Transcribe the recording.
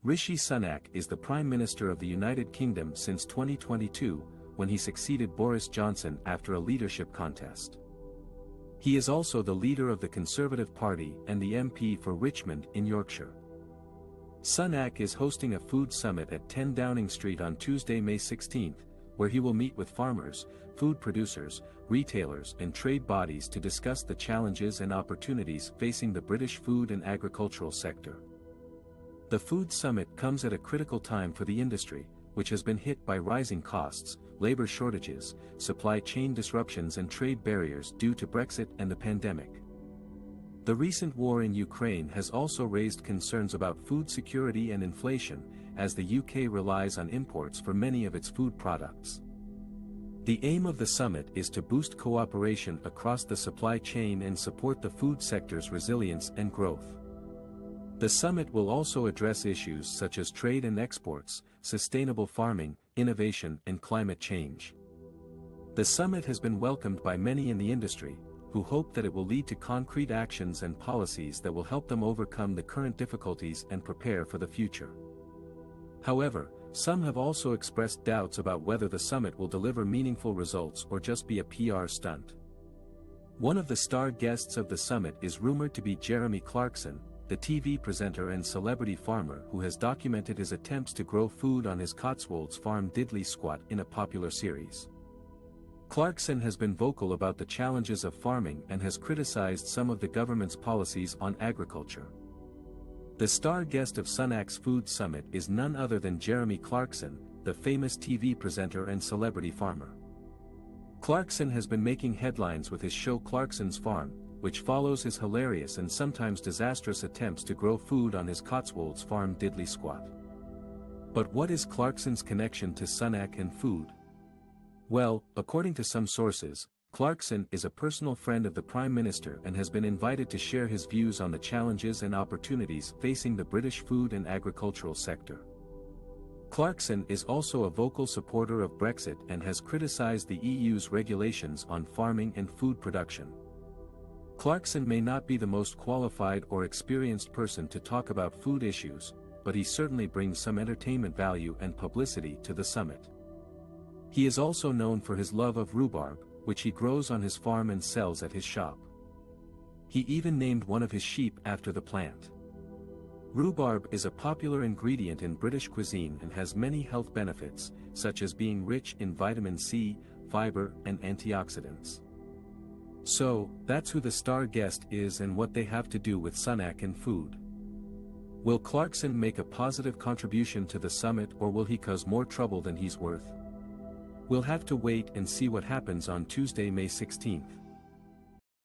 Rishi Sunak is the Prime Minister of the United Kingdom since 2022, when he succeeded Boris Johnson after a leadership contest. He is also the leader of the Conservative Party and the MP for Richmond in Yorkshire. Sunak is hosting a food summit at 10 Downing Street on Tuesday, May 16, where he will meet with farmers, food producers, retailers and trade bodies to discuss the challenges and opportunities facing the British food and agricultural sector. The food summit comes at a critical time for the industry, which has been hit by rising costs, labor shortages, supply chain disruptions and trade barriers due to Brexit and the pandemic. The recent war in Ukraine has also raised concerns about food security and inflation, as the UK relies on imports for many of its food products. The aim of the summit is to boost cooperation across the supply chain and support the food sector's resilience and growth. The summit will also address issues such as trade and exports, sustainable farming, innovation and climate change. The summit has been welcomed by many in the industry, who hope that it will lead to concrete actions and policies that will help them overcome the current difficulties and prepare for the future. However, some have also expressed doubts about whether the summit will deliver meaningful results or just be a PR stunt. One of the star guests of the summit is rumored to be Jeremy Clarkson, the TV presenter and celebrity farmer who has documented his attempts to grow food on his Cotswolds farm Diddley Squat in a popular series. Clarkson has been vocal about the challenges of farming and has criticized some of the government's policies on agriculture. The star guest of Sunak's Food Summit is none other than Jeremy Clarkson, the famous TV presenter and celebrity farmer. Clarkson has been making headlines with his show Clarkson's Farm, which follows his hilarious and sometimes disastrous attempts to grow food on his Cotswolds farm Diddley Squat. But what is Clarkson's connection to Sunak and food? Well, according to some sources, Clarkson is a personal friend of the Prime Minister and has been invited to share his views on the challenges and opportunities facing the British food and agricultural sector. Clarkson is also a vocal supporter of Brexit and has criticized the EU's regulations on farming and food production. Clarkson may not be the most qualified or experienced person to talk about food issues, but he certainly brings some entertainment value and publicity to the summit. He is also known for his love of rhubarb, which he grows on his farm and sells at his shop. He even named one of his sheep after the plant. Rhubarb is a popular ingredient in British cuisine and has many health benefits, such as being rich in vitamin C, fiber, and antioxidants. So, that's who the star guest is and what they have to do with Sunak and food. Will Clarkson make a positive contribution to the summit, or will he cause more trouble than he's worth? We'll have to wait and see what happens on Tuesday, May 16.